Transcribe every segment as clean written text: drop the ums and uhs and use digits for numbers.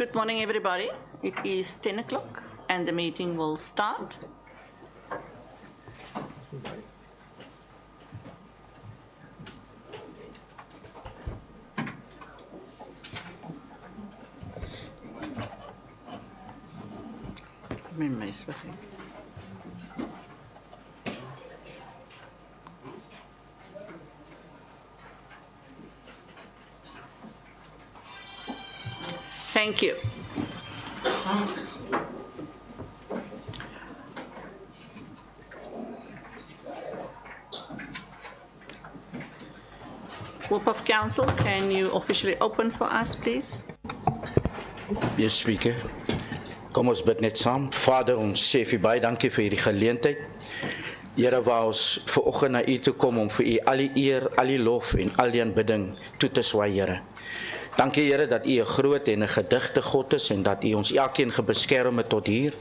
Good morning, everybody. It is 10 o'clock and the meeting will start. Thank you. Whip of Council, can you officially open for us, please? Yes, Speaker. Kom ons bid net saam. Vader, ons sê vir baie dankie vir hierdie geleentheid. Here, waar ons vanoggend na U toe kom om vir U al die eer, al die lof en al die aanbidding toe te swaai, Here. Dankie, Here, dat U 'n groot en 'n gedigte God is en dat U ons elkeen gebeskerm het tot hier.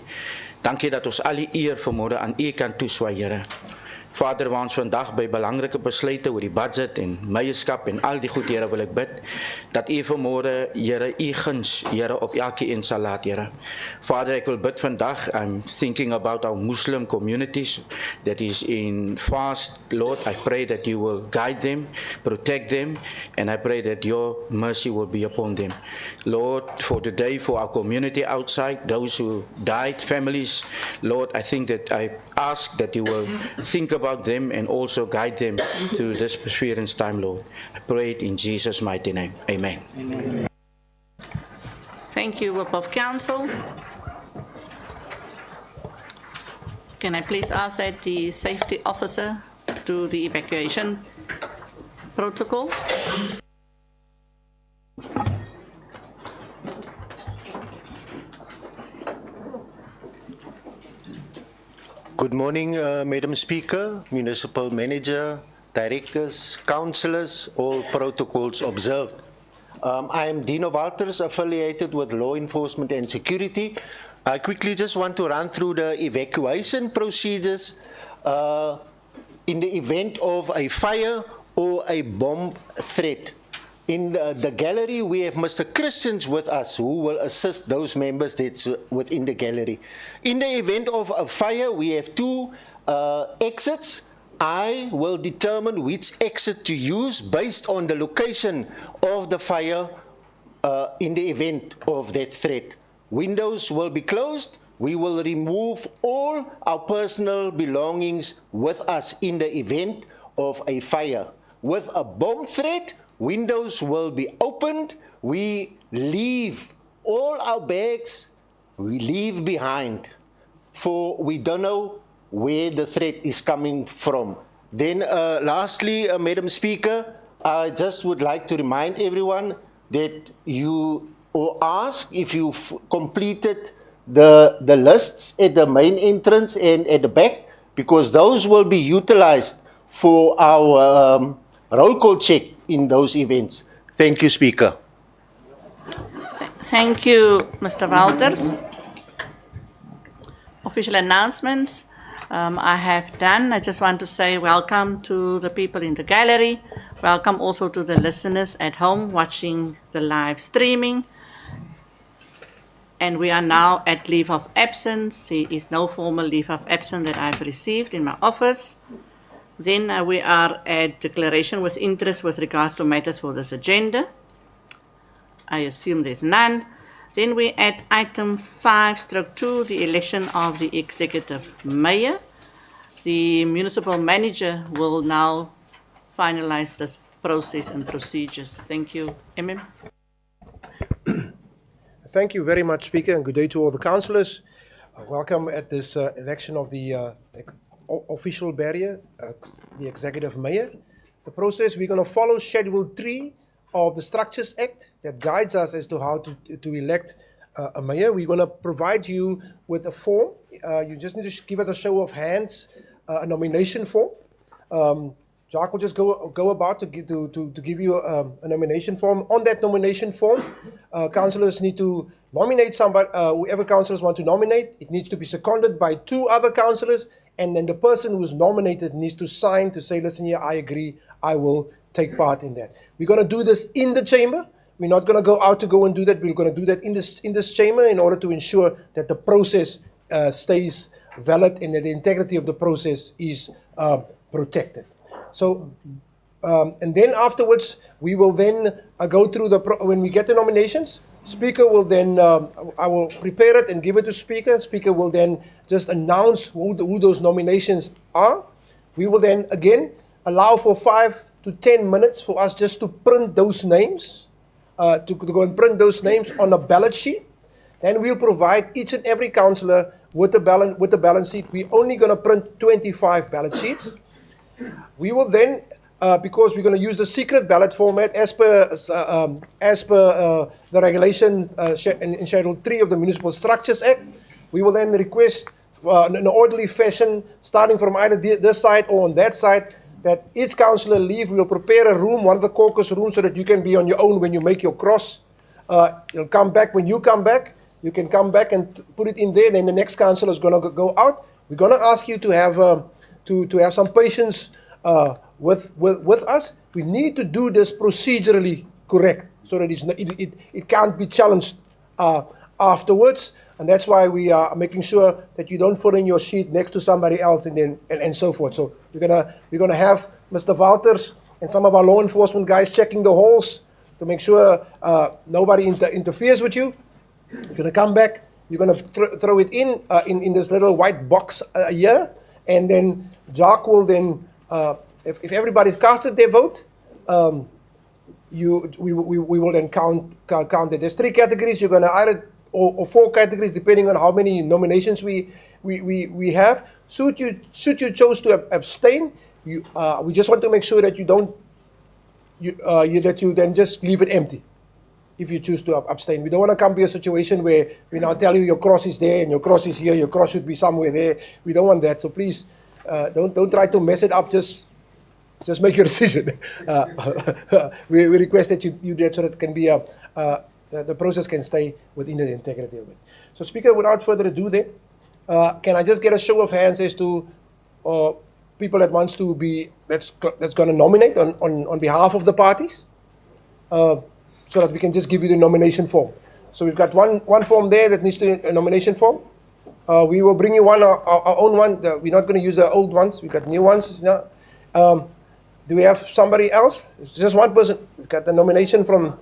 Dankie dat ons al die eer vanmôre aan U kan toeswaai, Here. Vader, waar ons vandag by belangrike besluite oor die budget en meierskap en al die goed, Here, wil ek bid, dat U vanmôre, Here, U guns, Here, op elkeen sal laat, Here. Vader, ek wil bid vandag, I'm thinking about our Muslim communities that is in fast. Lord, I pray that You will guide them, protect them, and I pray that Your mercy will be upon them. Lord, for today, for our community outside, those who died, families, Lord, I think that I ask that You will think about them and also guide them through this perseverance time, Lord. I pray it in Jesus' mighty name. Amen. Amen. Thank you, Whip of Council. Can I please ask that the safety officer do the evacuation protocol? Good morning, Madam Speaker, Municipal Manager, Directors, Councillors, all protocols observed. I am Dino Walters, affiliated with Law Enforcement and Security. I quickly just want to run through the evacuation procedures in the event of a fire or a bomb threat. In the gallery, we have Mr. Christians with us who will assist those members that's within the gallery. In the event of a fire, we have two exits. I will determine which exit to use based on the location of the fire in the event of that threat. Windows will be closed. We will remove all our personal belongings with us in the event of a fire. With a bomb threat, windows will be opened. We leave all our bags, we leave behind, for we don't know where the threat is coming from. Then lastly, Madam Speaker, I just would like to remind everyone that you, or ask if you've completed the lists at the main entrance and at the back, because those will be utilized for our roll call check in those events. Thank you, Speaker. Thank you, Mr. Walters. Official announcements I have done. I just want to say welcome to the people in the gallery. Welcome also to the listeners at home watching the live streaming. And we are now at leave of absence. There is no formal leave of absence that I've received in my office. Then we are at declaration with interest with regards to matters for this agenda. I assume there's none. Then we're at item 5/2, the election of the executive mayor. The municipal manager will now finalize this process and procedures. Thank you. MM. Thank you very much, Speaker, and good day to all the councillors. Welcome at this election of the official barrier, the executive mayor. The process, we're going to follow Schedule 3 of the Structures Act that guides us as to how to elect a mayor. We're going to provide you with a form. You just need to give us a show of hands, a nomination form. Jacques will just go about to give you a nomination form. On that nomination form, councillors need to nominate somebody, whoever councillors want to nominate. It needs to be seconded by 2 other councillors, and then the person who's nominated needs to sign to say, listen here, I agree, I will take part in that. We're going to do this in the chamber. we're not going to go out to go and do that. We're going to do that in this chamber in order to ensure that the process stays valid and that the integrity of the process is protected. So, and then afterwards, we will then go through when we get the nominations, Speaker will then, I will prepare it and give it to Speaker. Speaker will then just announce who those nominations are. We will then again allow for 5 to 10 minutes for us just to print those names, to go and print those names on a ballot sheet. Then we'll provide each and every councillor with the balance sheet. We're only going to print 25 ballot sheets. We will then, because we're going to use the secret ballot format as per the regulation in Schedule 3 of the Municipal Structures Act, we will then request in an orderly fashion, starting from either this side or on that side, that each councillor leave. We will prepare a room, one of the caucus rooms, so that you can be on your own when you make your cross. You'll come back when you come back. You can come back and put it in there. Then the next councillor is going to go out. We're going to ask you to have to have some patience with us. We need to do this procedurally correct, so that it can't be challenged afterwards. And that's why we are making sure that you don't fill in your sheet next to somebody else and so forth. So we're gonna have Mr. Walters and some of our law enforcement guys checking the halls to make sure nobody interferes with you. You're gonna come back. You're gonna throw it in this little white box here, and then Jacques will then, if everybody casted their vote, we will then count it. There's 3 categories. You're gonna either or 4 categories, depending on how many nominations we have. Should you chose to abstain, we just want to make sure that you don't that you then just leave it empty. If you choose to abstain, we don't want to come to a situation where we now tell you your cross is there and your cross is here. Your cross should be somewhere there. We don't want that. So please, don't try to mess it up. Just make your decision. We request that you do that so that it can be the process can stay within the integrity of it. So, Speaker, without further ado, then, can I just get a show of hands as to people that wants to be that's going to nominate on behalf of the parties, so that we can just give you the nomination form. So we've got one form there that needs a nomination form. We will bring you our own one. We're not going to use the old ones. We've got new ones. Do we have somebody else? It's just one person. We've got the nomination from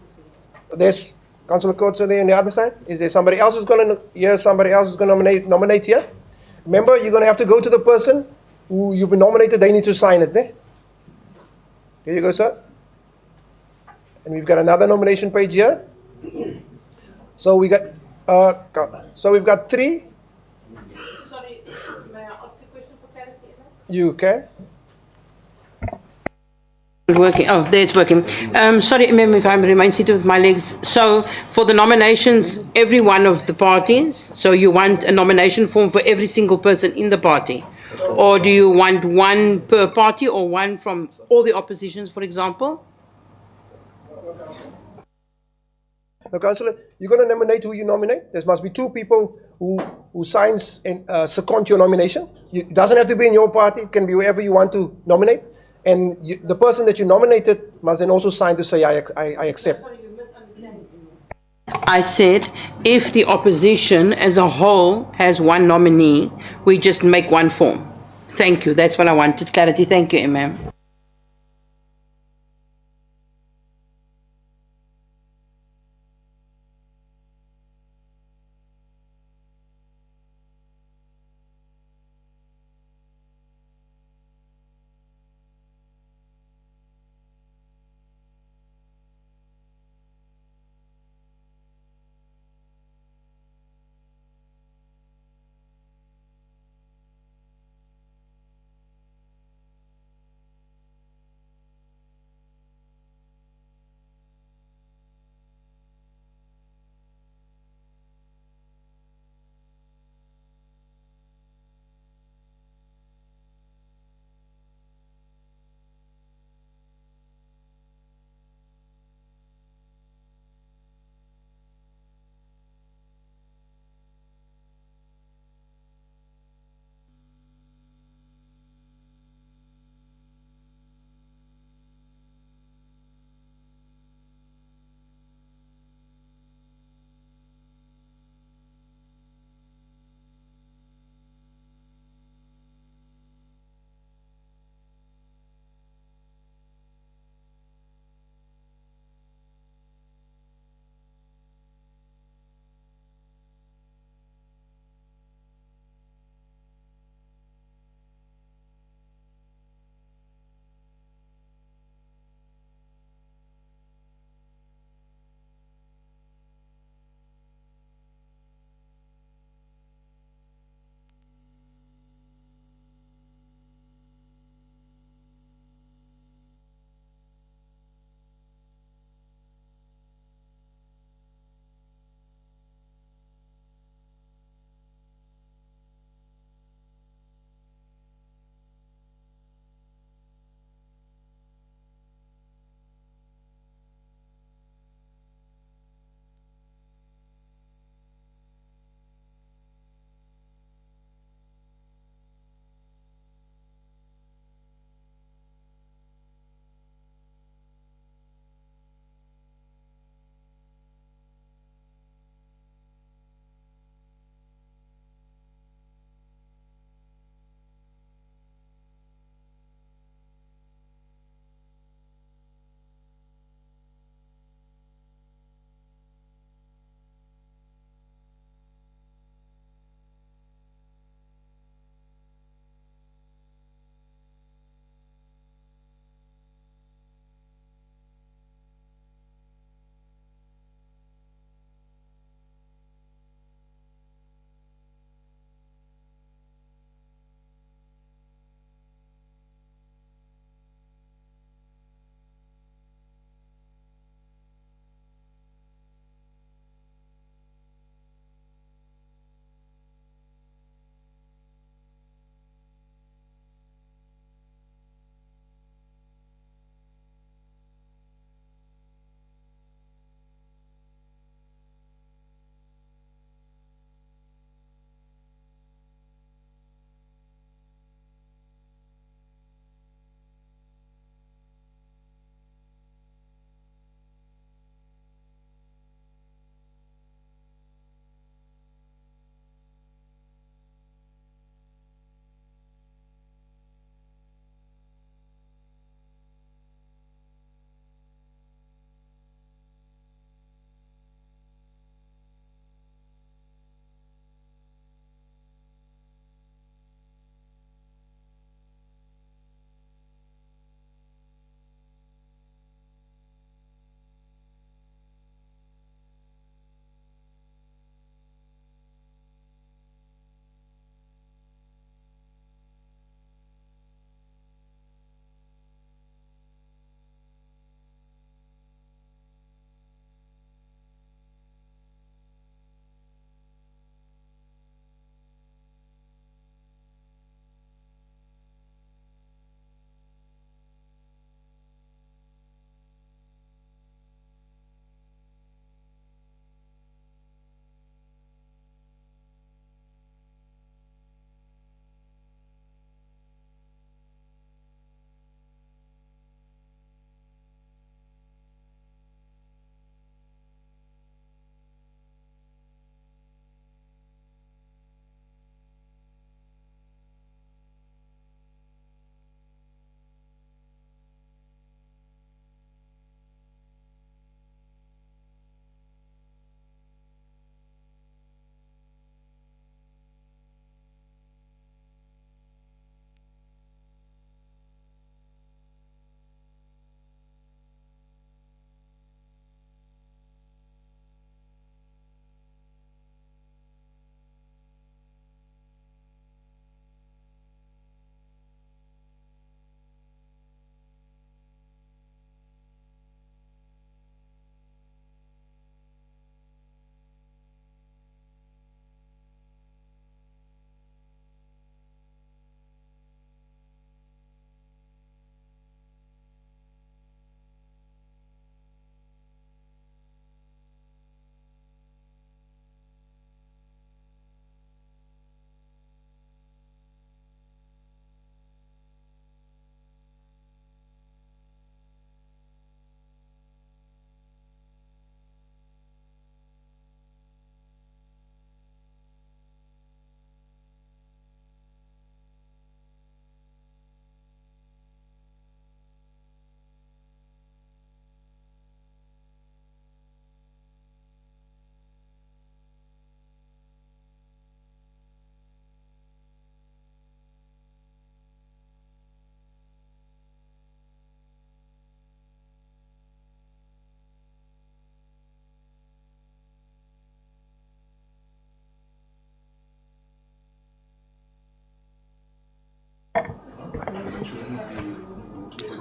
this. Councillor Coates there on the other side. Is there somebody else who's going to somebody else who's going to nominate here? Remember, you're going to have to go to the person who you've been nominated. They need to sign it there. Here you go, sir. And we've got another nomination page here. So we got we've got 3. Sorry, may I ask a question for clarity? You can. Working. Oh, there it's working. Sorry, ma'am, if I remain seated with my legs. So, for the nominations, every one of the parties, so you want a nomination form for every single person in the party? Or do you want one per party or one from all the oppositions, for example? Now, Councillor, you're going to nominate who you nominate. There must be 2 people who signs and second your nomination. It doesn't have to be in your party. It can be wherever you want to nominate. And the person that you nominated must then also sign to say, I accept. Sorry, you misunderstanding. I said, if the opposition as a whole has one nominee, we just make one form. Thank you. That's what I wanted. Clarity. Thank you, ma'am.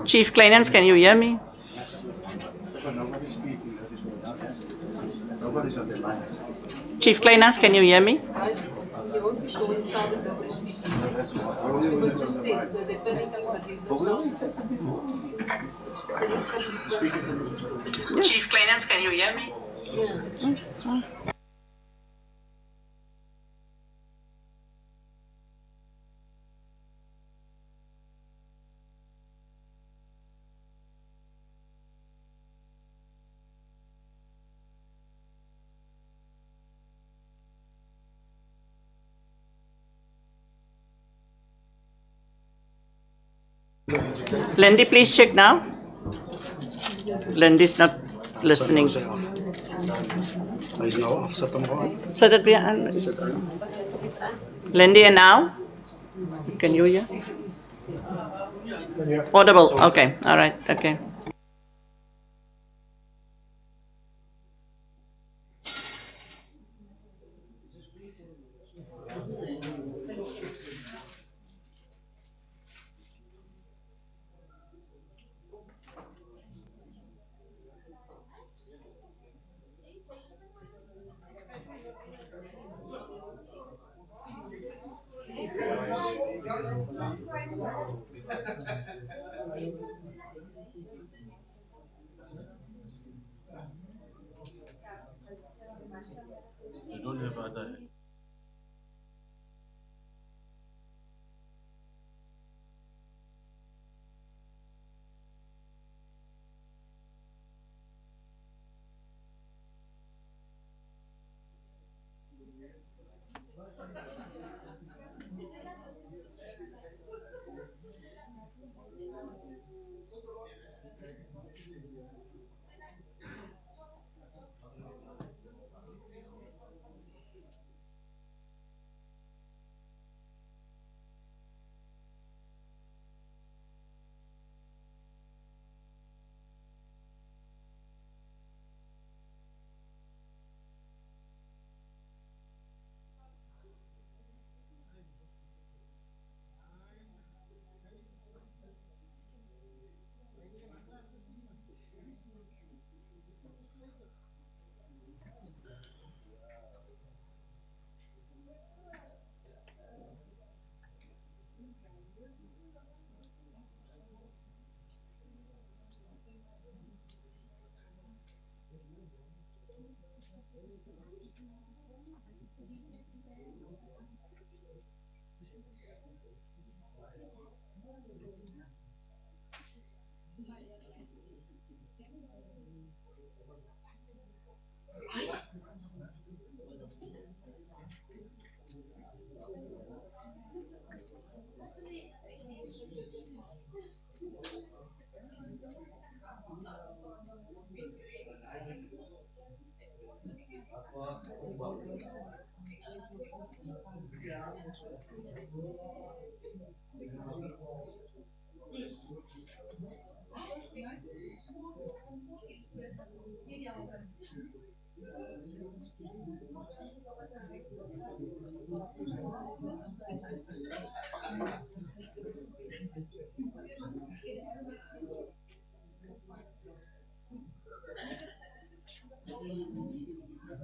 Chief Kleinans, can you hear me? Chief Kleinans, can you hear me? You won't be showing sound if nobody's speaking. It was just test. They're panic, but there's no sound. Chief Kleinans, can you hear me? Yeah. Lindy, please check now. Lindy's not listening. So that we are. Lindy, and now? Can you hear? Audible. Okay. All right. Okay.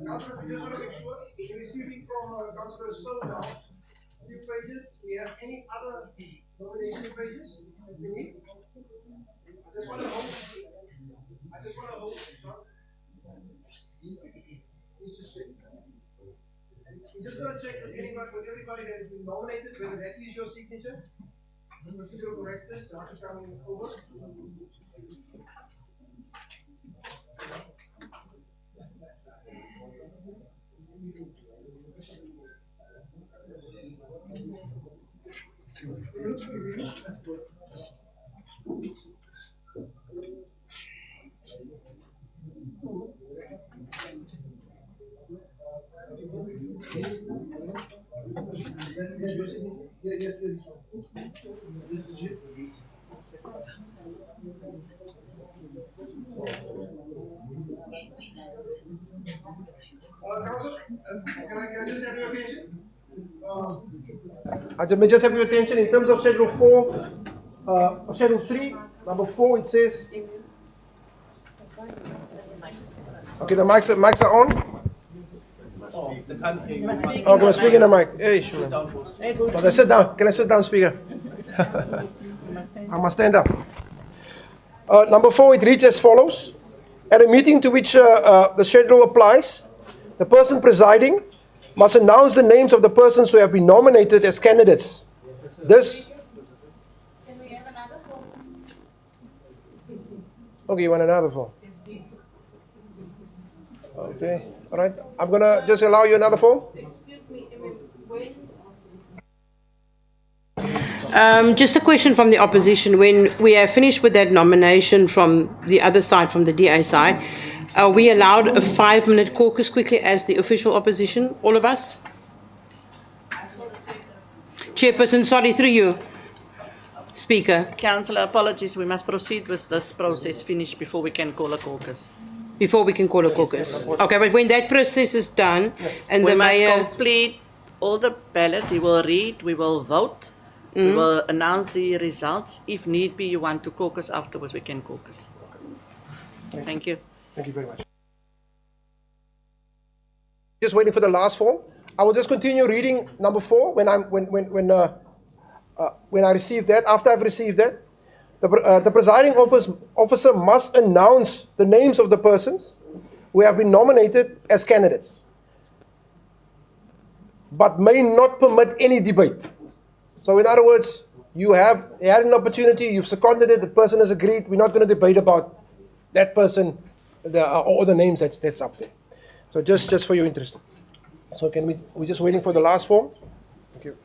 Councillors, we just want to make sure we're receiving from Councillor So now a few pages. Do we have any other nomination pages that we need? I just want to hope. I just want to hope. We're just going to check with anybody, with everybody that has been nominated, whether that is your signature. The procedural correctness, Dr. coming over. Council, can I just have your attention? I may just have your attention in terms of Schedule 4. Schedule 3, number 4, it says. Okay, the mics are on. Okay, I'm speaking the mic. Hey, sure. But I sit down. Can I sit down, speaker? I must stand up. Number 4, it reads as follows. At a meeting to which the schedule applies, the person presiding must announce the names of the persons who have been nominated as candidates. This. Can we have another form? Okay, you want another form? Okay, all right. I'm going to just allow you another form. Excuse me, when Just a question from the opposition. When we are finished with that nomination from the other side, from the DA side, are we allowed a 5-minute caucus quickly as the official opposition, all of us? Chairperson, sorry, through you. Speaker, Councillor, apologies, we must proceed with this process finished before we can call a caucus. before we can call a caucus. Okay, but when that process is done and We the must mayor... complete all the ballots, he will read, we will vote, we will announce the results. If need be, you want to caucus afterwards, we can caucus. Thank you. Thank you very much. Just waiting for the last form. I will just continue reading number 4 when I receive that. After I've received that, the presiding officer must announce the names of the persons who have been nominated as candidates, but may not permit any debate. So in other words, you had an opportunity, you've seconded it, the person has agreed, we're not going to debate about that person or the names that's up there. So just for your interest. So we're just waiting for the last form. Thank you.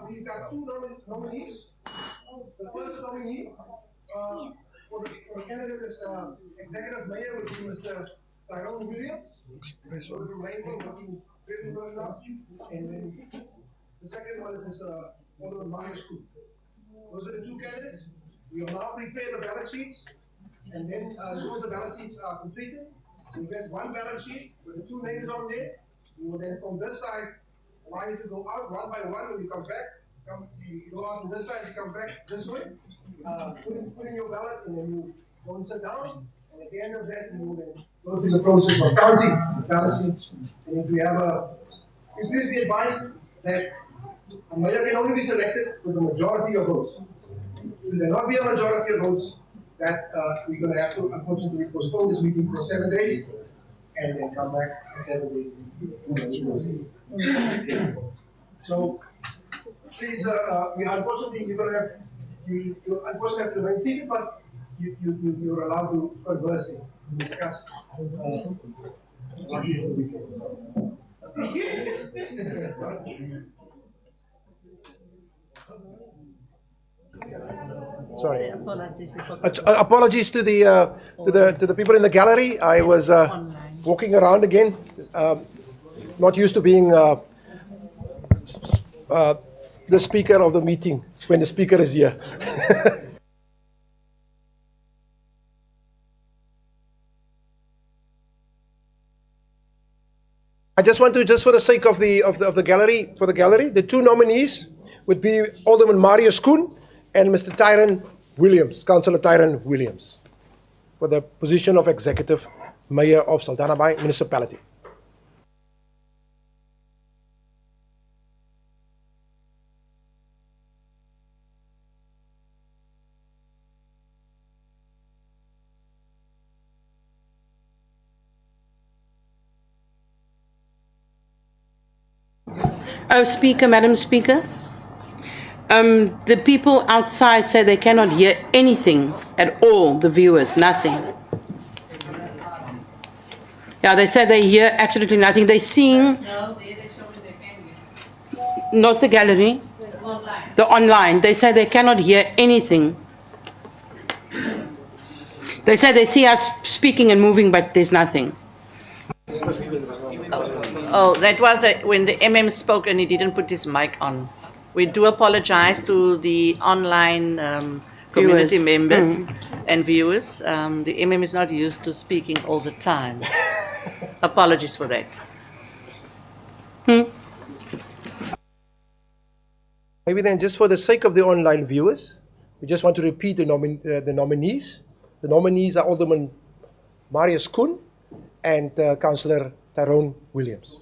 We've got 2 nominees. The first nominee for the candidate is executive mayor, which is Mr. Tyrone Williams. So from Lakewood, working Vredenburg now. And then the second one is Mr. Alderman Mayoral. Those are the 2 candidates. We will now prepare the ballot sheets, and then as soon as the ballot sheets are completed, we get 1 ballot sheet with the 2 names on there. We will then from this side allow you to go out one by one. When you come back, you go out on this side, you come back this way, put in your ballot, and then you go and sit down. And at the end of that, you will then go through the process of counting the ballot sheets. And if we have please be advised that a mayor can only be selected with a majority of votes. Should there not be a majority of votes, that we're going to have to unfortunately postpone this meeting for 7 days, and then come back in 7 days. So, please, we unfortunately you're gonna have you unfortunately have to remain seated, but you're allowed to converse and discuss. What is the weekend? So. Sorry. Apologies. Apologies to the people in the gallery. I was walking around again, not used to being the speaker of the meeting when the speaker is here. I just want to, just for the sake of the gallery, the two nominees would be Alderman Marius Koen and Mr. Tyron Williams, Councillor Tyron Williams, for the position of Executive Mayor of Saldanha Bay Municipality. Oh, Speaker, Madam Speaker. The people outside say they cannot hear anything at all, the viewers, nothing. Yeah, they say they hear absolutely nothing. They sing. No, they're showing they can hear. Not the gallery. Online. The online. They say they cannot hear anything. They say they see us speaking and moving, but there's nothing. Oh, that was when the MM spoke and he didn't put his mic on. We do apologize to the online community Viewers. members and viewers. The MM is not used to speaking all the time. Apologies for that. Maybe then, just for the sake of the online viewers, we just want to repeat the nominees. The nominees are Alderman Marius Koen and Councillor Tyrone Williams.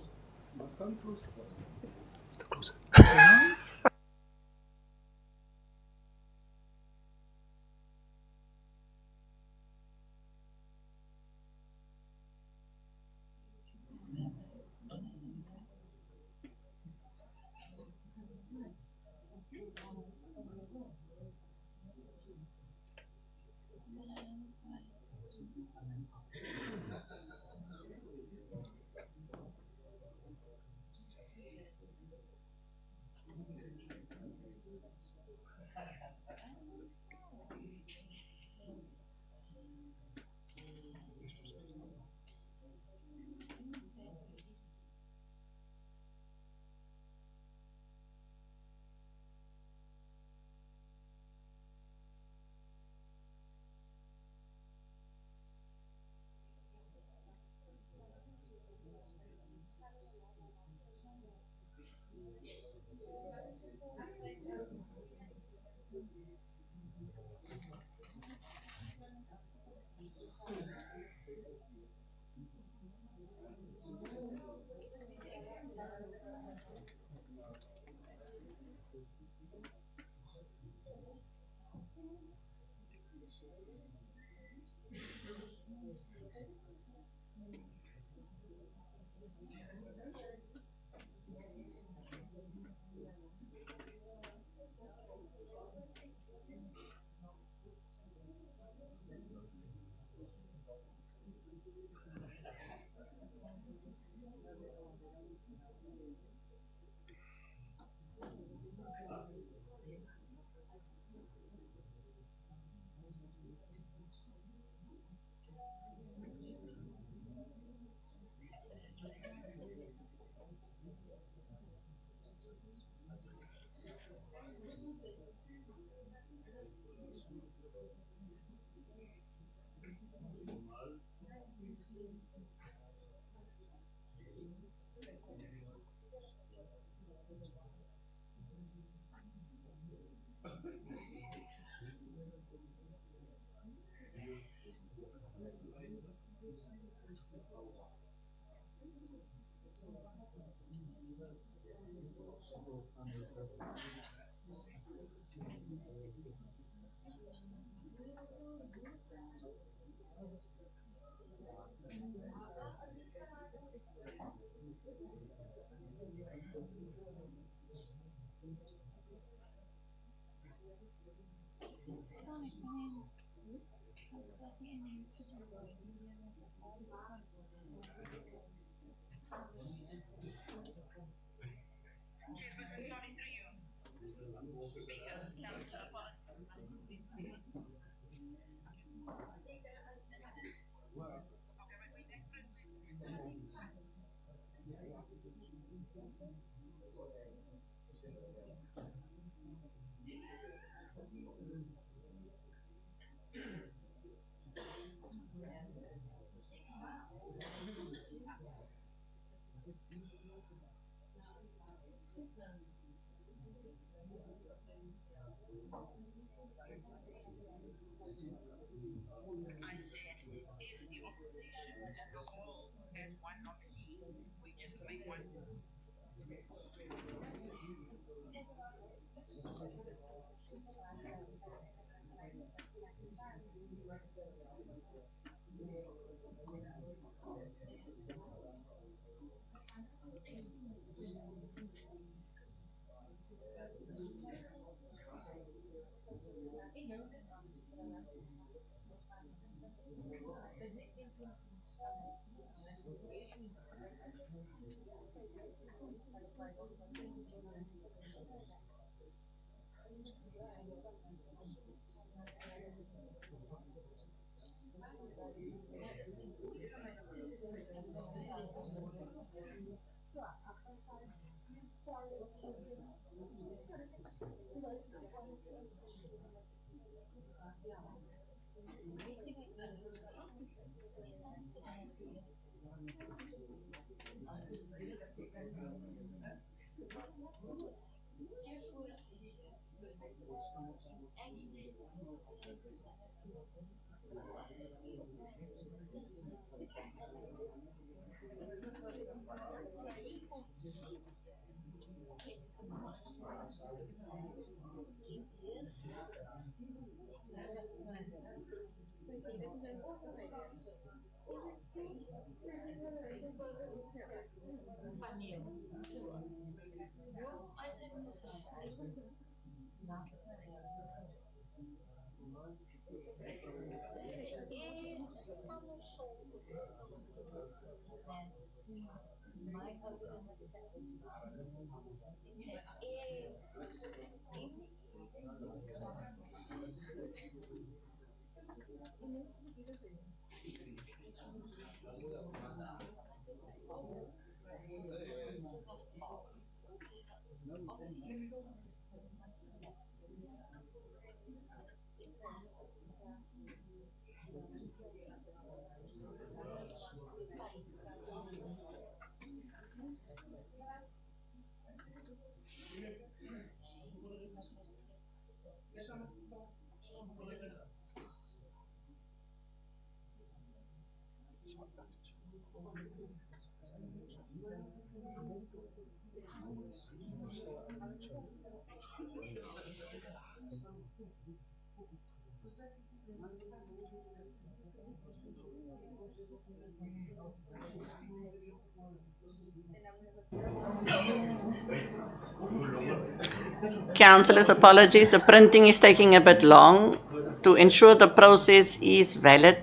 Councillors, apologies. The printing is taking a bit long. To ensure the process is valid,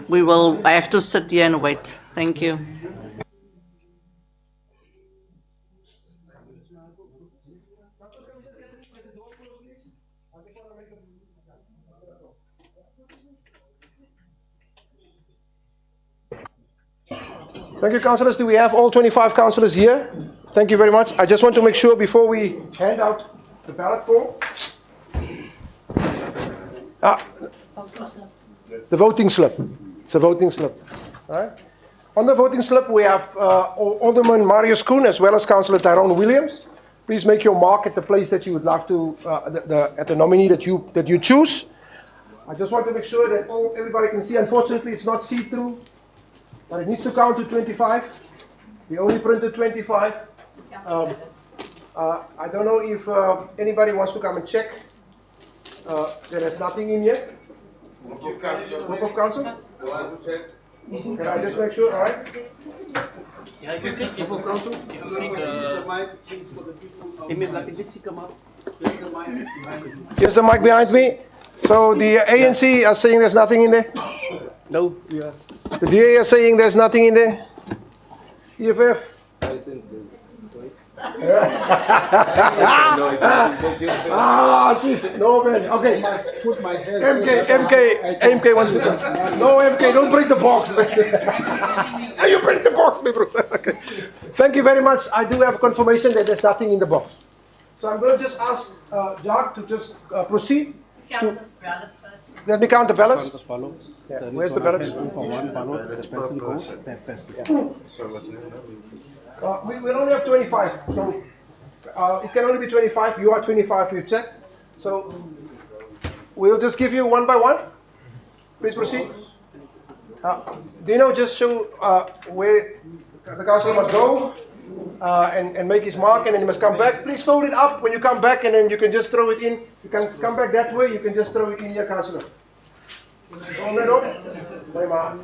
we will have to sit here and wait. Thank you. Thank you, councillors. Do we have all 25 councillors here? Thank you very much. I just want to make sure before we hand out the ballot form. The voting slip. It's a voting slip. All right. On the voting slip, we have Alderman Marius Koen as well as Councillor Tyrone Williams. Please make your mark at the place that you would like to, at the nominee that you choose. I just want to make sure that everybody can see. Unfortunately, it's not see-through, but it needs to count to 25. We only printed 25. I don't know if anybody wants to come and check. There is nothing in yet. Group of council? Can I just make sure, all right? Group of council? Here's the mic behind me. So the ANC are saying there's nothing in there? No. The DA are saying there's nothing in there? EFF? Ah, Chief, no man. Okay. Put my head. MK wants to come. No, MK, don't break the box, man. You break the box, my bro. Okay. Thank you very much. I do have confirmation that there's nothing in the box. So I'm going to just ask Jacques to just proceed. Count the ballots first. Let me count the ballots. Yeah. Where's the ballots? We only have 25. So it can only be 25. You are 25, you check. So we'll just give you one by one. Please proceed. Dino, just show where the councillor must go and make his mark, and then he must come back. Please fold it up when you come back, and then you can just throw it in. You can come back that way, you can just throw it in here, councillor. Mooi maar.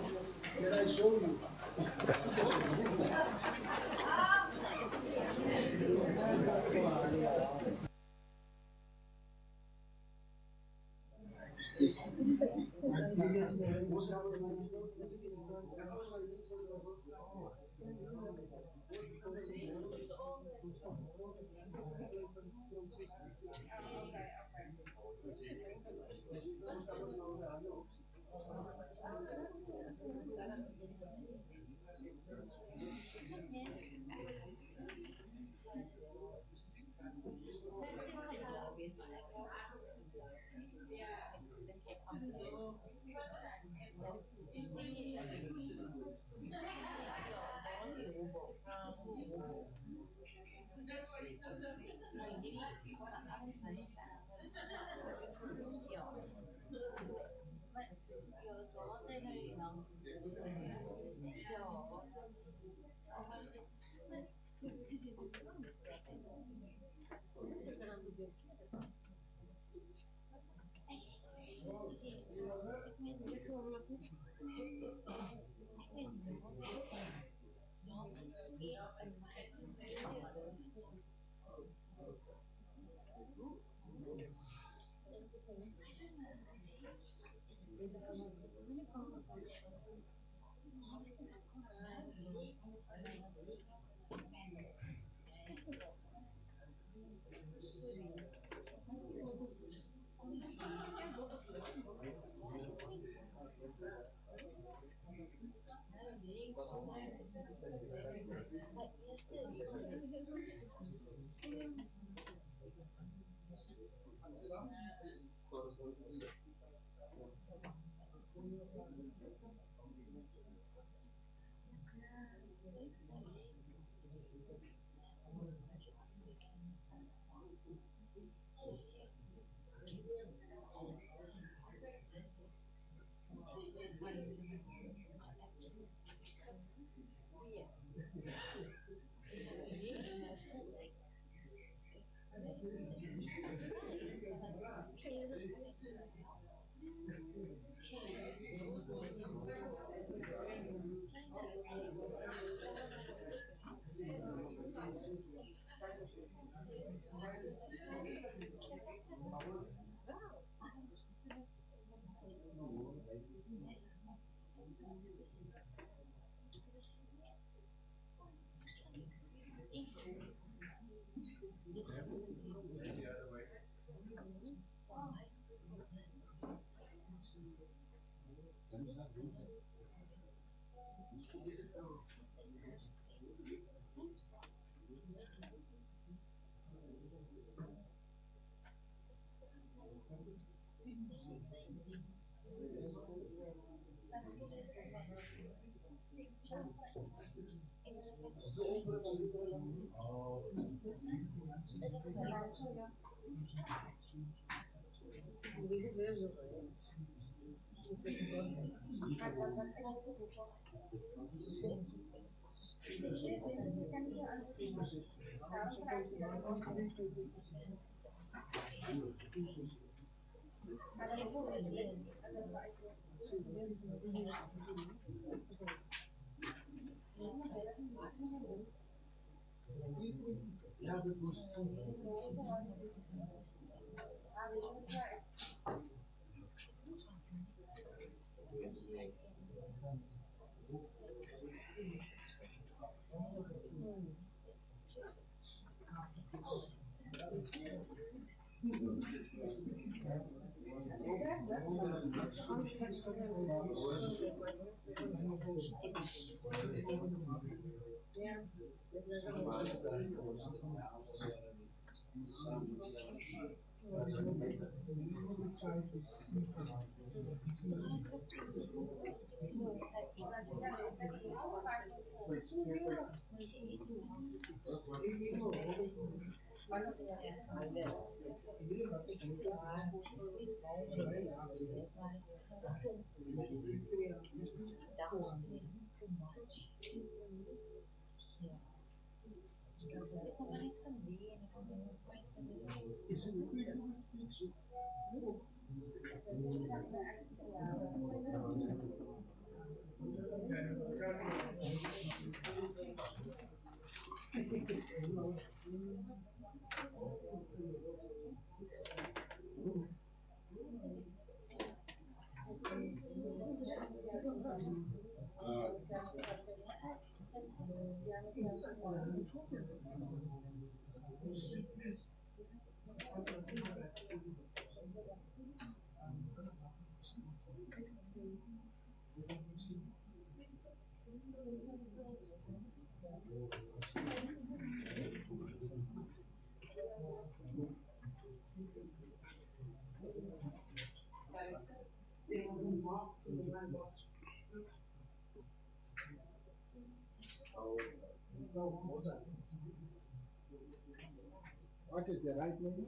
What is the right name?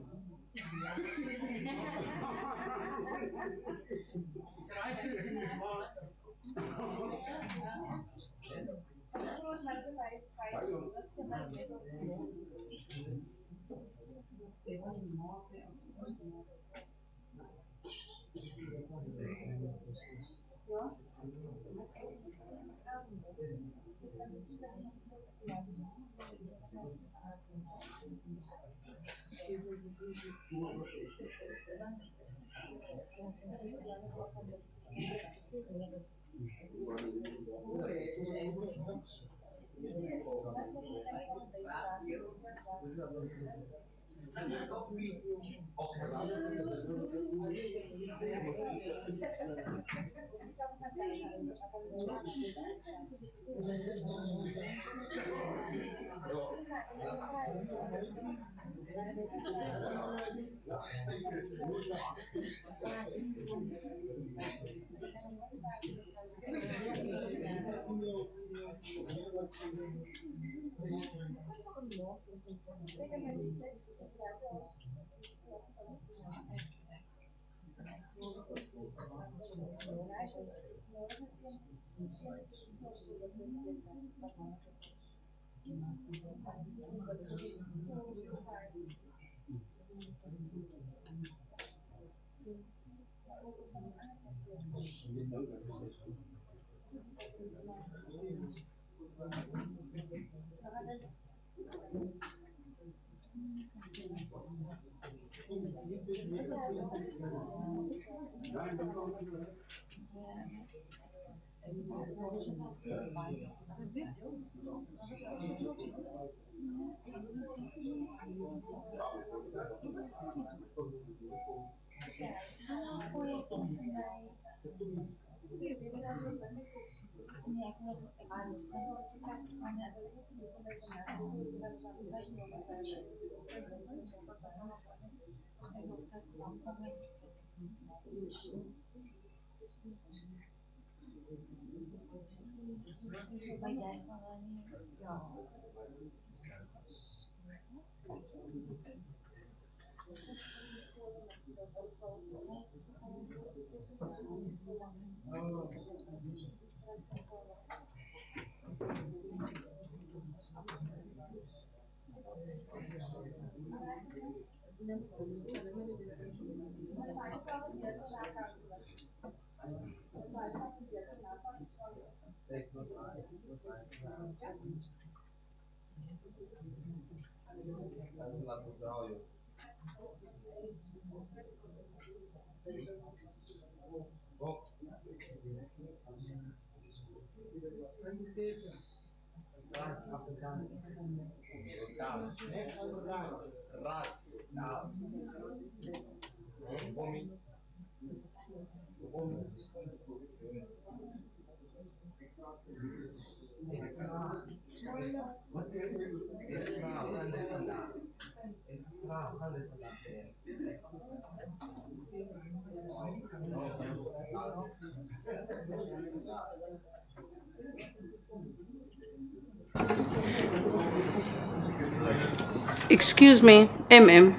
Excuse me, MM.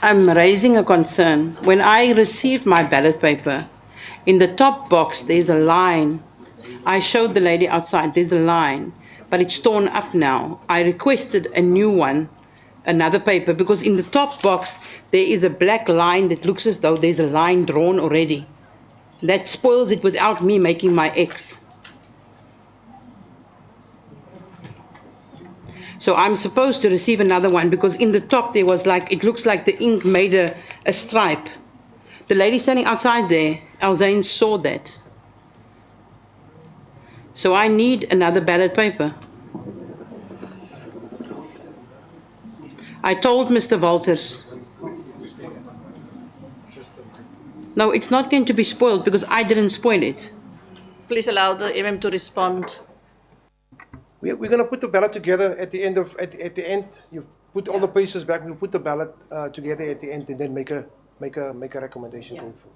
I'm raising a concern. When I received my ballot paper, in the top box there's a line. I showed the lady outside, there's a line, but it's torn up now. I requested a new one, another paper, because in the top box there is a black line that looks as though there's a line drawn already. That spoils it without me making my X. So I'm supposed to receive another one because in the top there was like, it looks like the ink made a stripe. The lady standing outside there, Alzane, saw that. So I need another ballot paper. I told Mr. Walters. No, it's not going to be spoiled because I didn't spoil it. Please allow the MM to respond. We're going to put the ballot together at the end at the end. You put all the pieces back. We'll put the ballot together at the end and then make a recommendation going forward.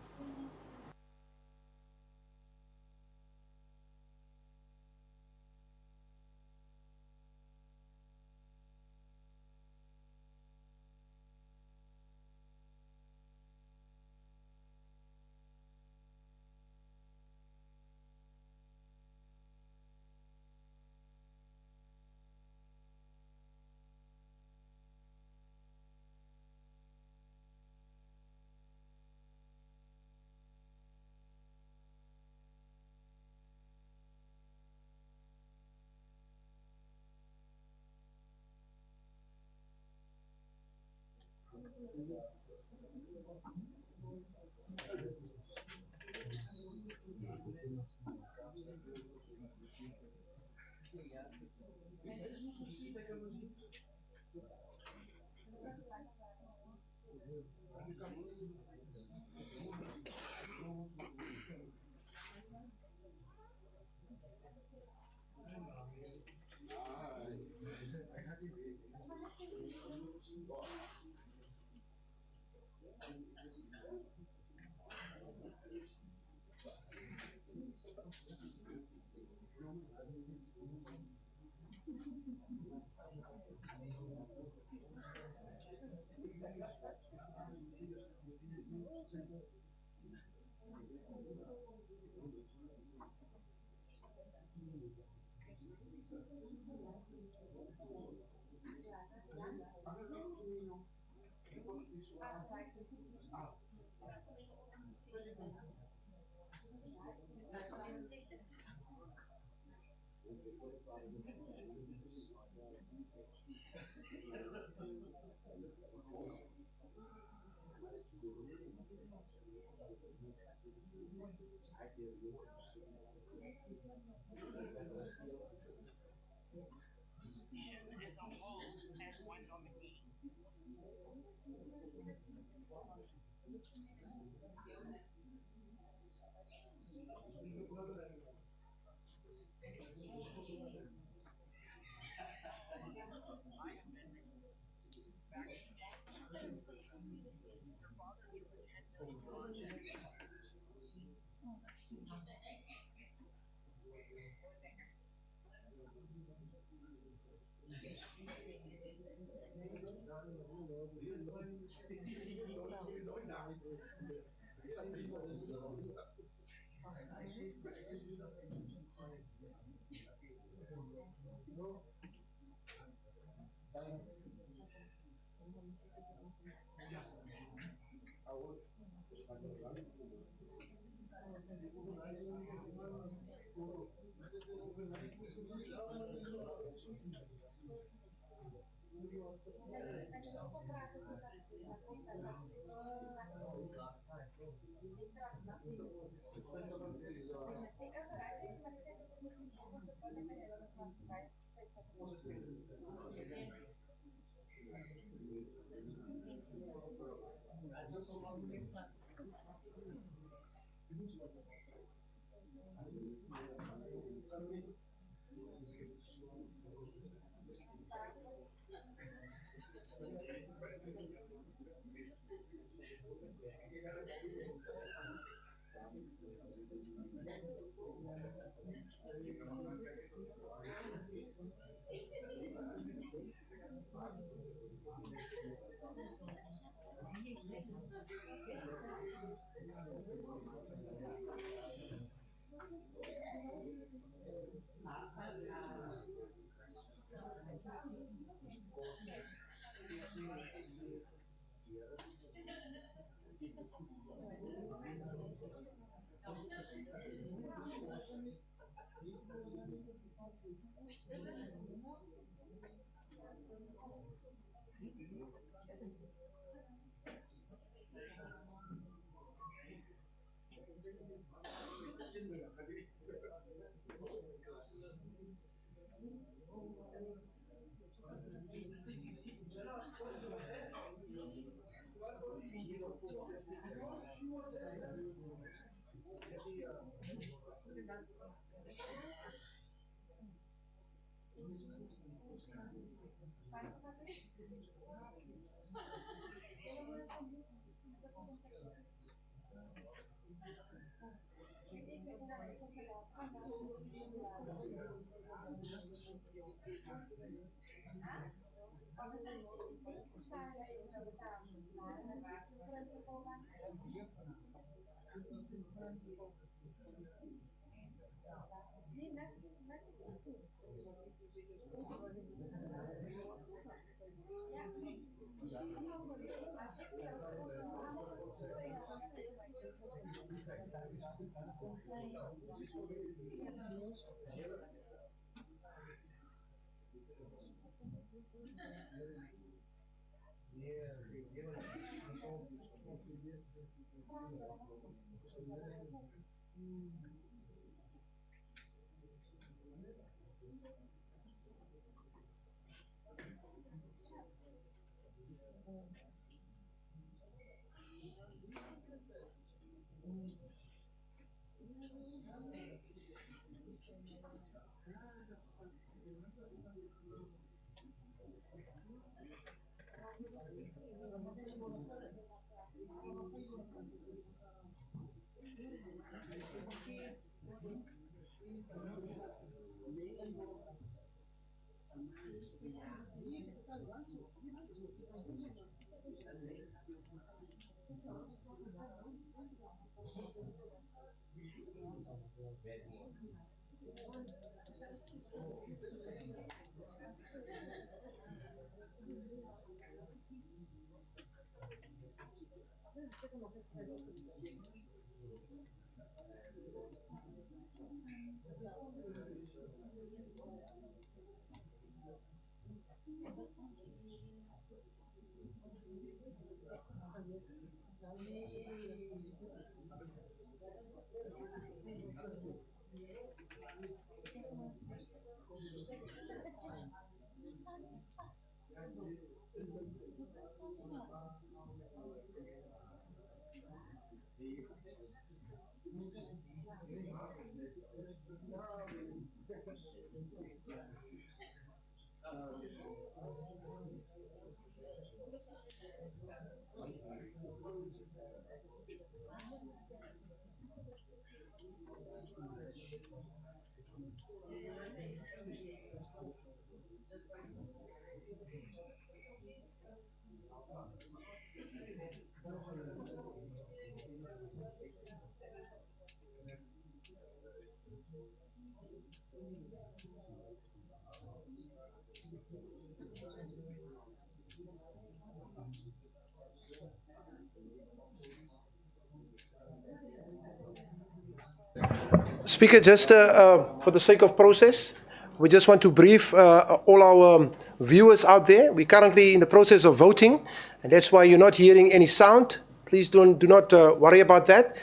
Speaker, just for the sake of process, we just want to brief all our viewers out there. We're currently in the process of voting, and that's why you're not hearing any sound. Please do not worry about that.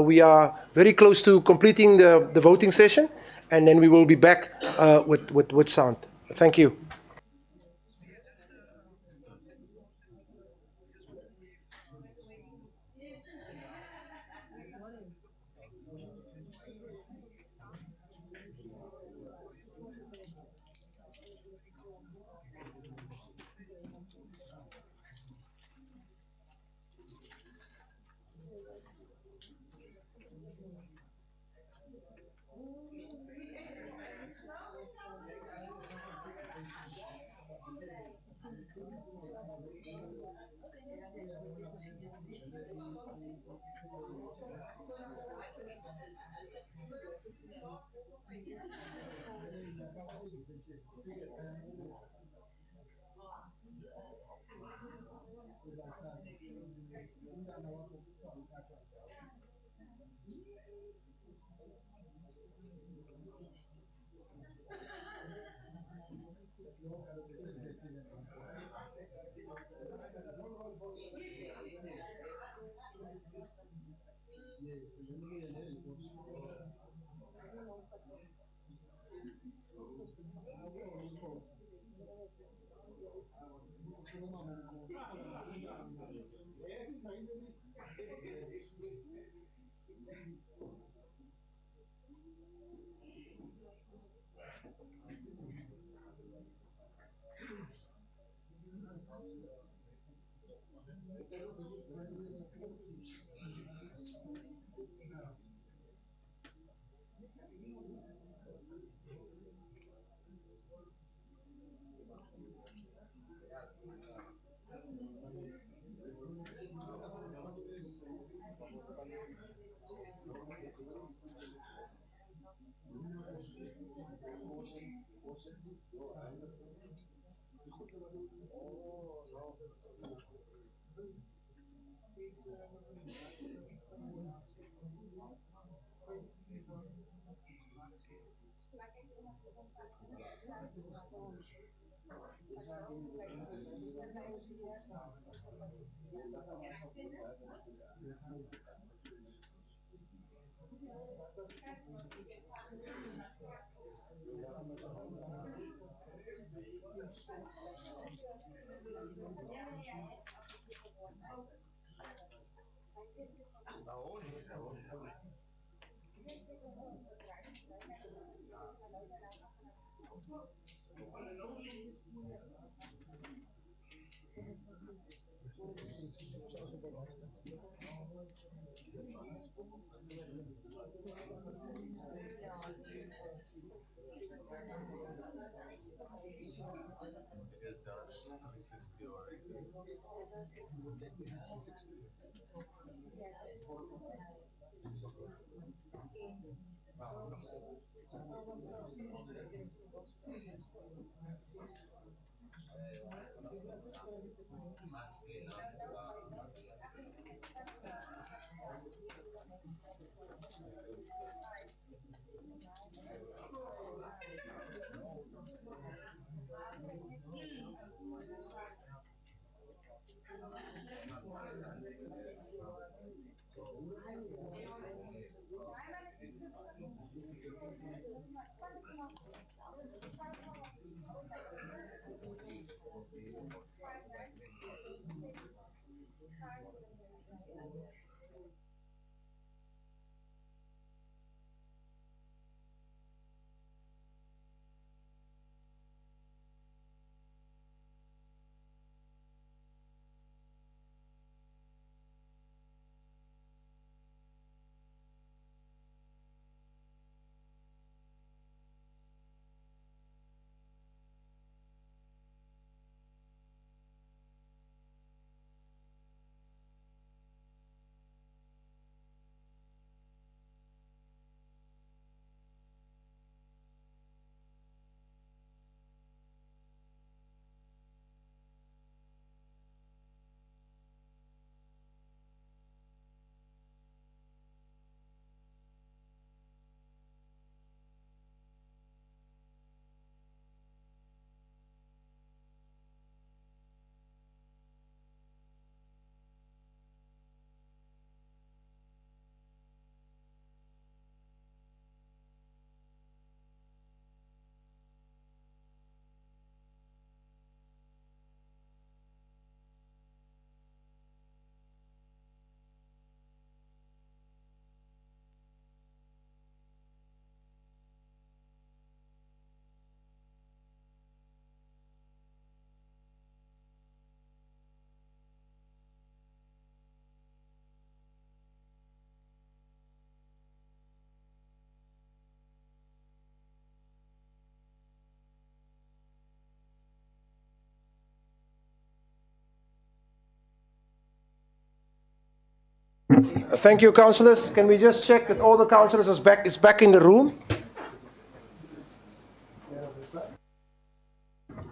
We are very close to completing the voting session, and then we will be back with sound. Thank you. Thank you, councillors. Can we just check that all the councillors is back in the room?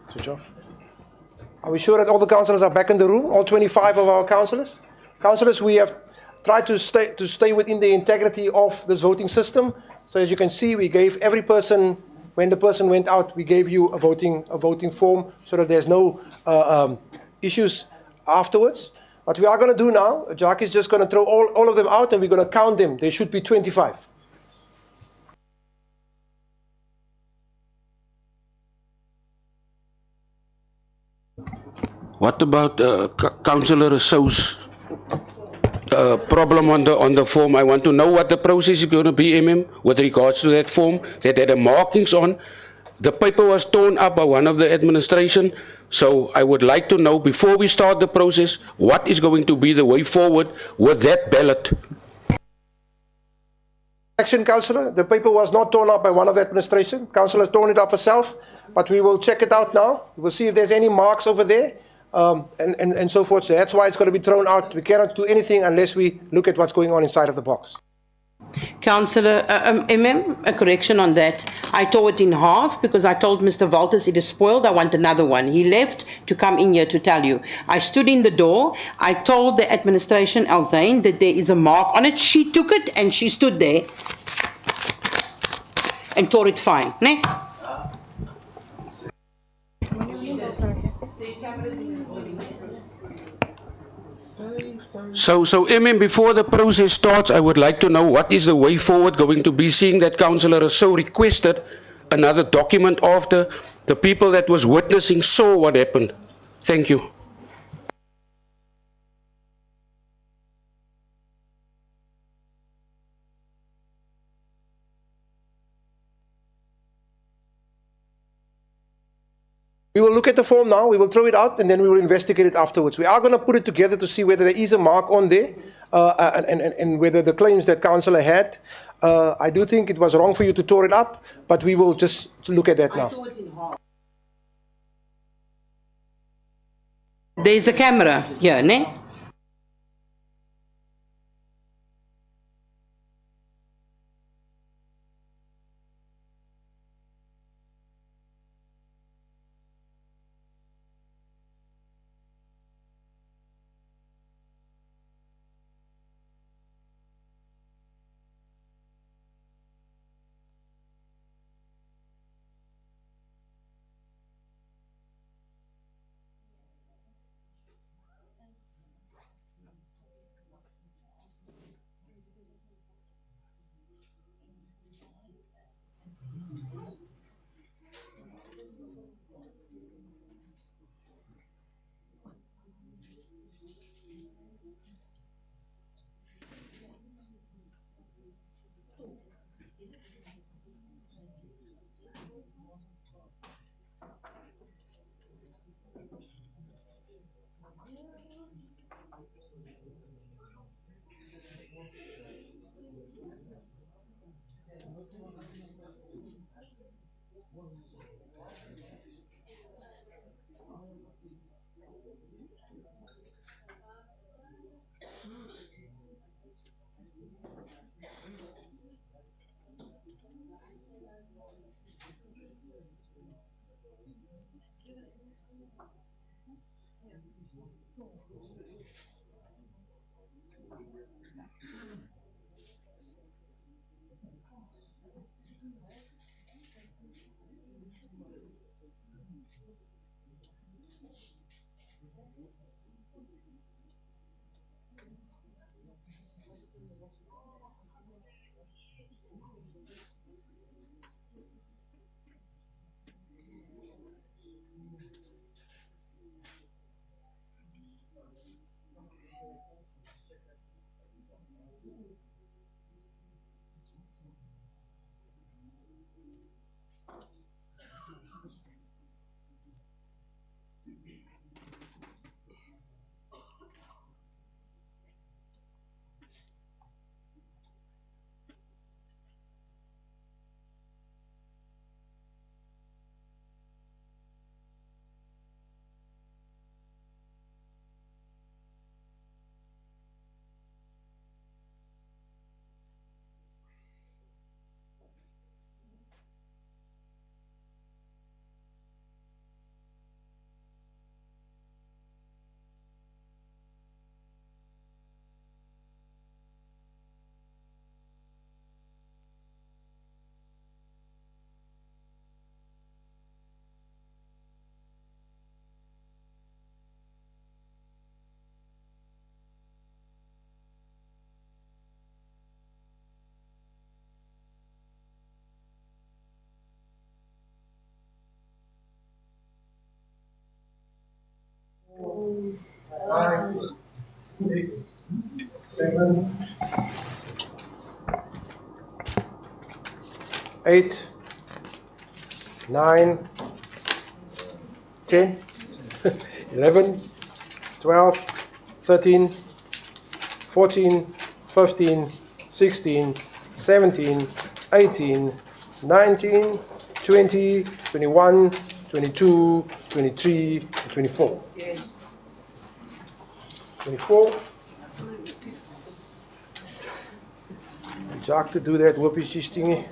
Switch off. Are we sure that all the councillors are back in the room? All 25 of our councillors? Councillors, we have tried to stay within the integrity of this voting system. So as you can see, we gave every person, when the person went out, we gave you a voting form so that there's no issues afterwards. What we are going to do now, Jack is just going to throw all of them out and we're going to count them. There should be 25. What about Councillor Rousseau's problem on the form? I want to know what the process is going to be, with regards to that form that had the markings on. The paper was torn up by one of the administration, so I would like to know, before we start the process, what is going to be the way forward with that ballot? Action, Councillor. The paper was not torn up by one of the administration. Councillor has torn it up herself, but we will check it out now. We'll see if there's any marks over there. And so forth. So that's why it's going to be thrown out. We cannot do anything unless we look at what's going on inside of the box. Councillor, a correction on that. I tore it in half because I told Mr. Walters it is spoiled, I want another one. He left to come in here to tell you. I stood in the door, I told the administration, Alzane, that there is a mark on it. She took it and she stood there and tore it fine. Ne? So, before the process starts, I would like to know what is the way forward going to be, seeing that Councillor Rousseau requested another document after the people that was witnessing saw what happened. Thank you. We will look at the form now, we will throw it out, and then we will investigate it afterwards. We are going to put it together to see whether there is a mark on there, and whether the claims that Councillor had, I do think it was wrong for you to tear it up, but we will just look at that now. There's a camera here, ne? 9, 6, 7, 8, 9, 10, 11, 12, 13, 14, 15, 16, 17, 18, 19, 20, 21, 22, 23, and 24. Yes. 24. Jacques to do that whoopie thingy.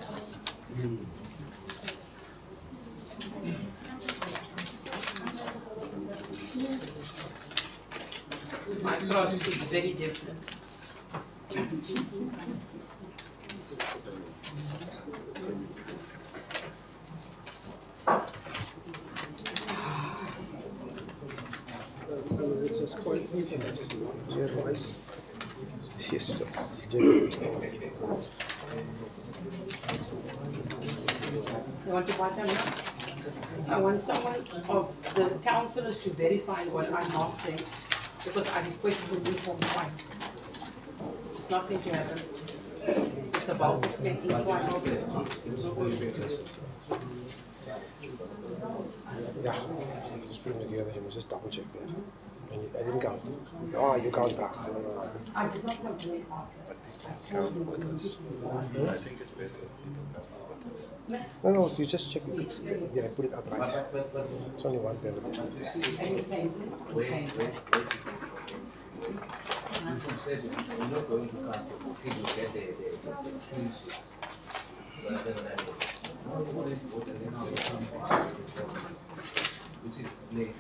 My process is very different. Yes. You want to buy them now? I want someone of the councillors to verify what I'm not saying, because I requested a new form twice. It's nothing to happen. Mr. Baltus can inquire. Yeah, just put them together. You must just double check that. And I didn't count. Oh, you count back. I did not come to it. No, you just check it. Yeah, put it out right. It's only one pen. Usually said we're not going to cast it until you get the clean sheets. Rather than which is late.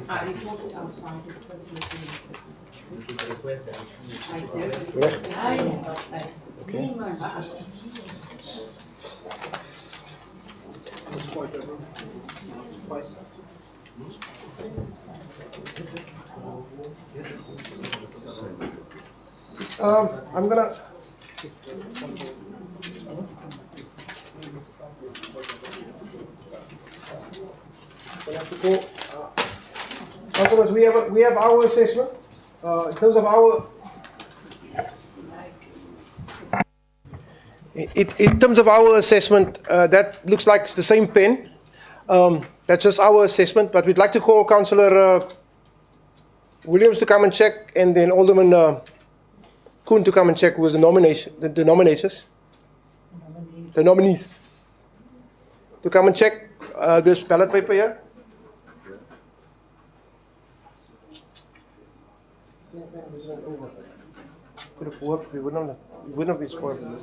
I reported outside. You should request that. I'm gonna. Councillors, we have our assessment. In terms of our. In terms of our assessment, that looks like it's the same pen. That's just our assessment, but we'd like to call Councillor Williams to come and check, and then Alderman Kuhn to come and check with the nominators. The nominees. To come and check this ballot paper here. Could have worked, we wouldn't have been spoiled. No.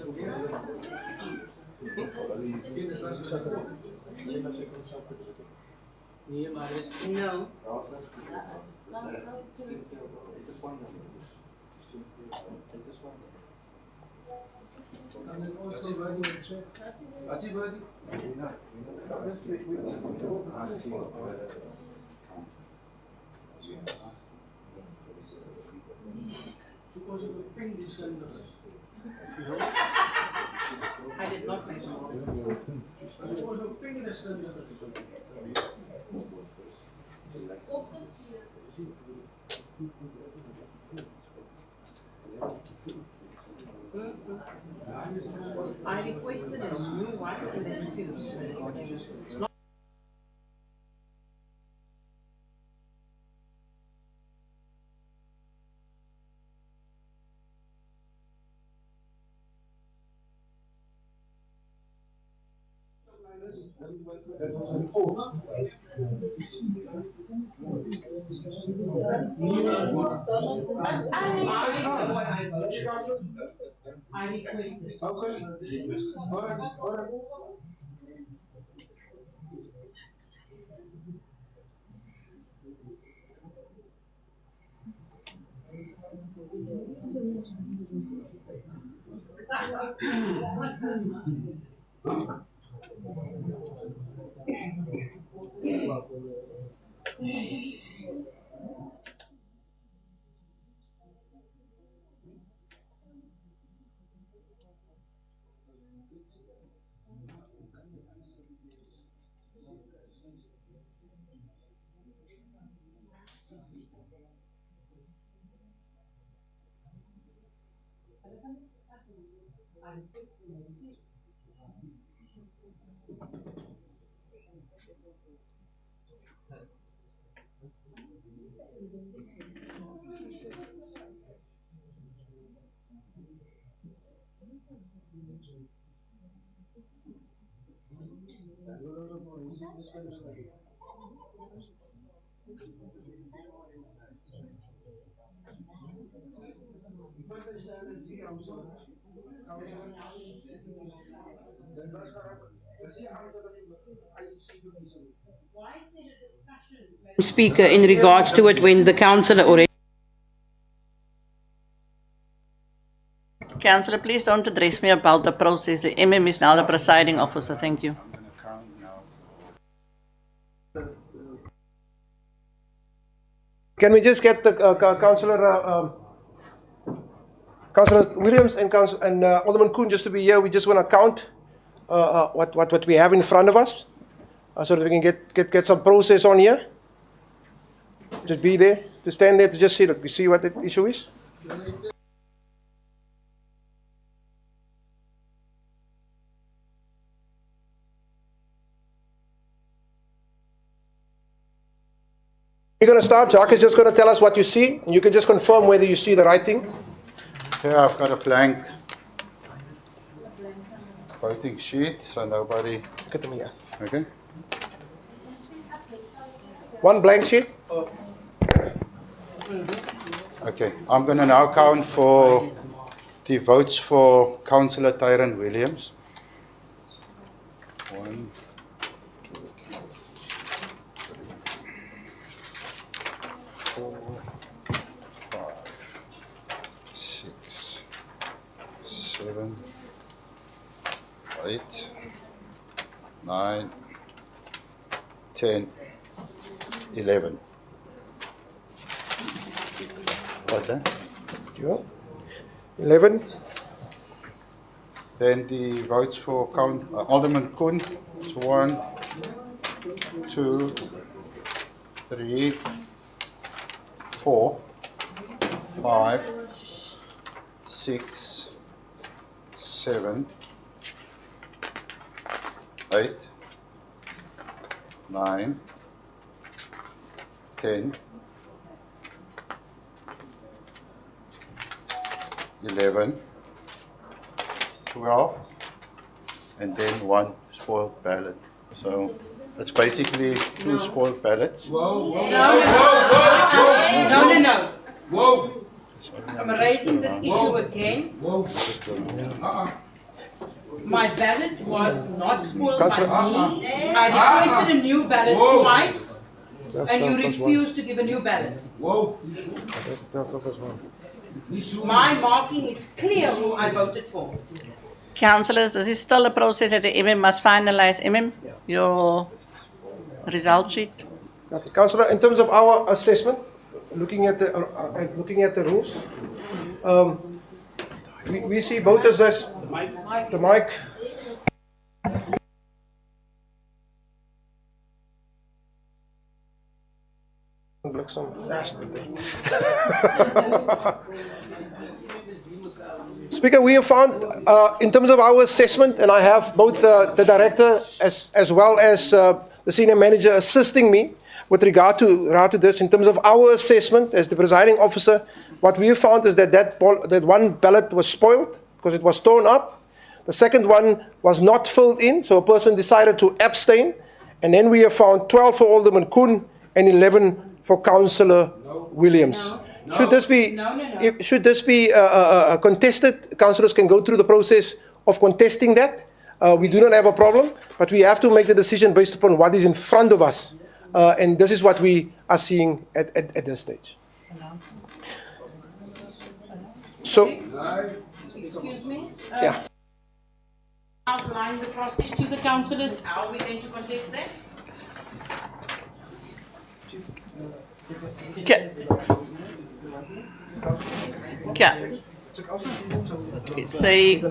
I did not make a motion. I requested a new one and they refused. It's not. I requested. Speaker, in regards to it when the councillor already. Councillor, please don't address me about the process. The MM is now the presiding officer. Thank you. Can we just get the Councillor Williams and Alderman Kuhn just to be here? We just want to count what we have in front of us, so that we can get some process on here. Just be there, to stand there, to just see that we see what the issue is. You're going to start. Jacques is just going to tell us what you see, and you can just confirm whether you see the right thing. Okay, I've got a blank voting sheet, so nobody. Look at them here. Okay. One blank sheet. Okay, I'm going to now count for the votes for Councillor Tyron Williams. 1, 2, 3, 4, 5, 6, 7, 8, 9, 10, 11. What, eh? 11. Then the votes for Alderman Kuhn is 1, 2, 3, 4, 5, 6, 7, 8, 9, 10, 11, 12, and then 1 spoiled ballot. So it's basically 2 spoiled ballots. No. Whoa. I'm raising this issue again. My ballot was not spoiled by me. I requested a new ballot twice, and you refused to give a new ballot. My marking is clear who I voted for. Councillors, this is still a process that the MM must finalize. MM, your result sheet. Okay, Councillor, in terms of our assessment, looking at the rules, we see voters as the mic. Speaker, we have found, in terms of our assessment, and I have both the director as well as the senior manager assisting me with regard to this. In terms of our assessment as the presiding officer, what we have found is that one ballot was spoiled because it was torn up. The second one was not filled in, so a person decided to abstain. And then we have found 12 for Alderman Kuhn and 11 for Councillor Williams. Should this be contested, councillors can go through the process of contesting that. We do not have a problem, but we have to make the decision based upon what is in front of us. And this is what we are seeing at this stage. So, Excuse me? yeah. Outline the process to the councillors. How are we going to contest that? Say,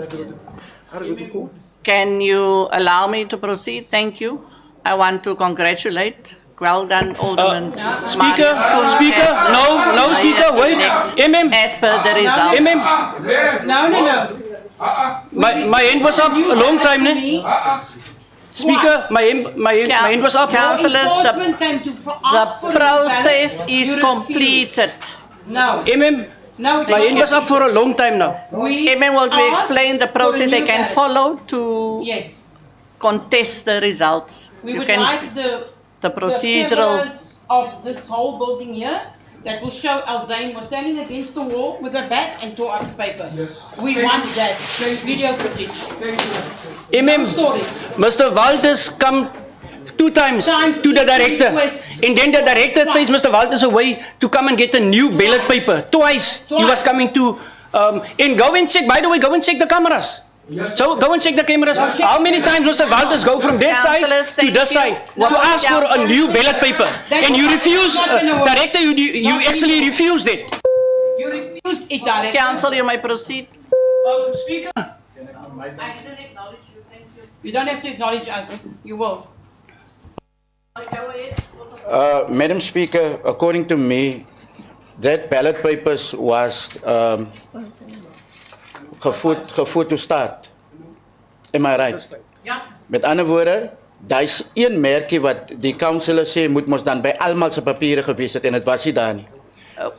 can you allow me to proceed? Thank you. I want to congratulate Well done, Alderman. Speaker, Marius Koen Speaker, as the no, Speaker, wait. mayor-elect As per the result. No. My hand was up a long time, ne? Speaker, my hand was up. Councillors, Enforcement came to ask the for process ballot. is You completed. No. No, my hand was up for a long time now. Will we explain the process they can follow to Yes. contest the results? We You would can- like the procedural. cameras of this whole building here that will show Alzain was standing against the wall with her back and tore up the paper. Yes. We want that video footage. No stories. Mr. Walters come two times to the director. Request. And then the director says Mr. Walters away to come and get a new ballot paper. Twice. He was coming to, and go and check, by the way, go and check the cameras. So go and check the cameras. How many times Mr. Walters go from that side Councillors, to thank this you. side to ask for a new ballot paper? And you refuse, director, you actually refused it. You refused it, director. Council, you may proceed. Speaker. I didn't acknowledge you, thank you. You don't have to acknowledge us. You will. Madam Speaker, according to me, that ballot papers was gevoed to start. Am I right? Ja. Met ander woorde, daar is een merkie wat die councillor sê moet mos dan by almal se papiere gewees het en dit was nie daar nie.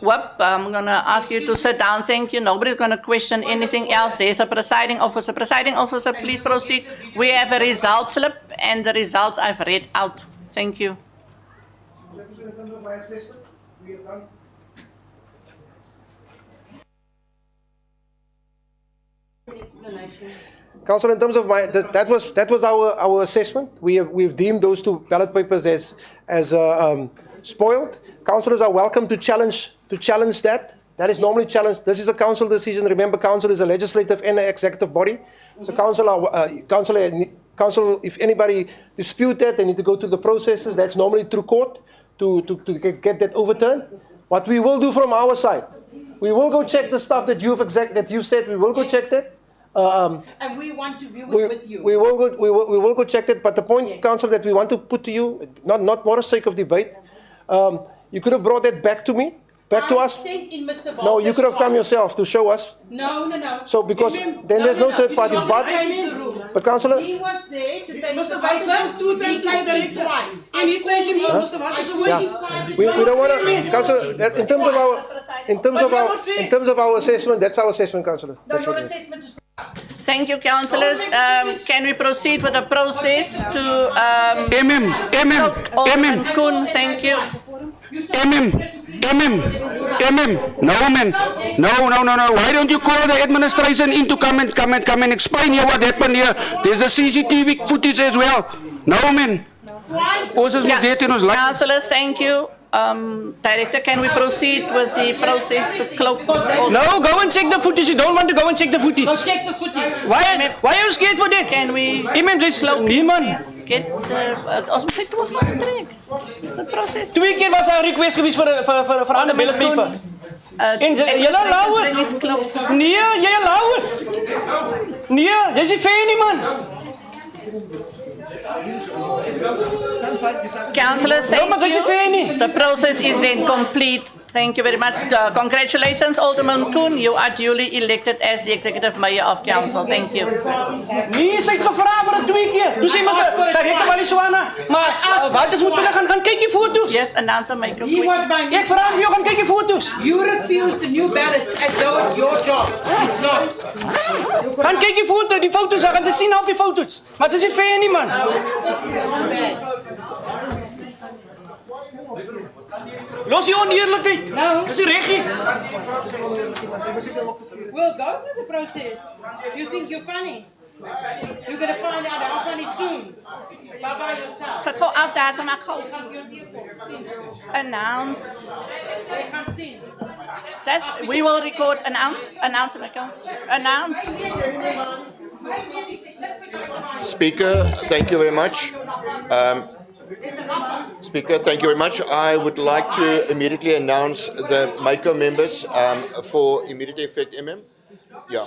Whoop, I'm going to ask you to sit down. Thank you. Nobody's going to question anything else. There's a presiding officer. Presiding officer, please proceed. We have a result slip and the results I've read out. Thank you. In terms of my assessment, we have done. Council, in terms of that was our assessment. We've deemed those two ballot papers as spoiled. Councillors are welcome to challenge that. That is normally challenged. This is a council decision. Remember, council is a legislative and an executive body. So council, if anybody dispute that, they need to go through the processes. That's normally through court to get that overturned. What we will do from our side, we will go check the stuff that you've said. We will go check that. And we want to view it with you. We will go check that. But the point, yes, Council, that we want to put to you, not for the sake of debate, you could have brought that back to me, to us. Sent in Mr. No, you could have come yourself to show us. No. So because then there's no third party. But Councillor, He was there to take Mr. the Walters paper. two times He came to the in twice. And he says him, Huh? Mr. Walters I away. stood inside the we door. don't want to, Councillor, in terms of our assessment, that's our assessment, Councillor. No, That's your what it is. assessment is Thank you, councillors. Can we proceed with the process to Alderman Koen, thank you. No, man. No. Why don't you call the administration in to come and explain here what happened here? There's a CCTV footage as well. No, man. Ons is nog dit in ons land. Councillors, thank you. Director, can we proceed with the process to cloak? No, go and check the footage. You don't want to go and check the footage. Go check the footage. Why are you scared for that? Can we Just niemand. get the, ons moet sy toe gaan trek. The process. Twee keer was daar 'n request geweest vir ander ballot paper. En jy allow it. Nee, jy allow it. Nee, dis nie fair nie, man. Councillors, No, maar thank dis nie fair nie. you. The process is then complete. Thank you very much. Congratulations, Alderman Koen. You are duly elected as the executive mayor of council. Thank you. Nee, sy het gevra vir 'n twee keer. Toe sê mos direkte Maliswana, maar wat is moet hulle gaan kyk die foto's? Yes, announcer, make a He quick. was by me. Ek vra vir jou gaan kyk die foto's. You refused the new ballot as though it's your job. It's not. Gaan kyk die foto's, dan gaan jy sien op die foto's. Maar dit is nie fair nie, man. Los die oneerlikheid. No. Dis nie reg nie. We'll go through the process. You think you're funny? You're going to find out how funny soon. By yourself. Sit gou af daar, so maak gou. Jy gaan weer teekom. Sien. Announce. Jy gaan sien. We will record announce, Michael. Announce. Speaker, thank you very much. Speaker, thank you very much. I would like to immediately announce the MACO members for immediate effect MM. Yeah.